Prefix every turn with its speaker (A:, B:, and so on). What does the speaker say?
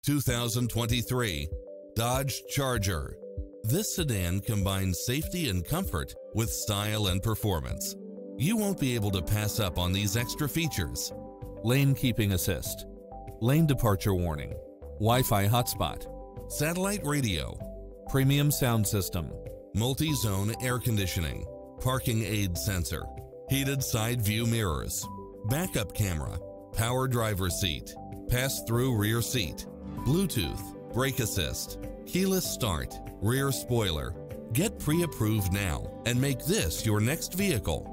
A: 2023 Dodge Charger. This sedan combines safety and comfort with style and performance. You won't be able to pass up on these extra features: lane keeping assist, lane departure warning, Wi-Fi hotspot, satellite radio, premium sound system, multi-zone air conditioning, parking aid sensor, heated side view mirrors, backup camera, power driver seat, pass-through rear seat, Bluetooth, brake assist, keyless start, rear spoiler. Get pre-approved now and make this your next vehicle.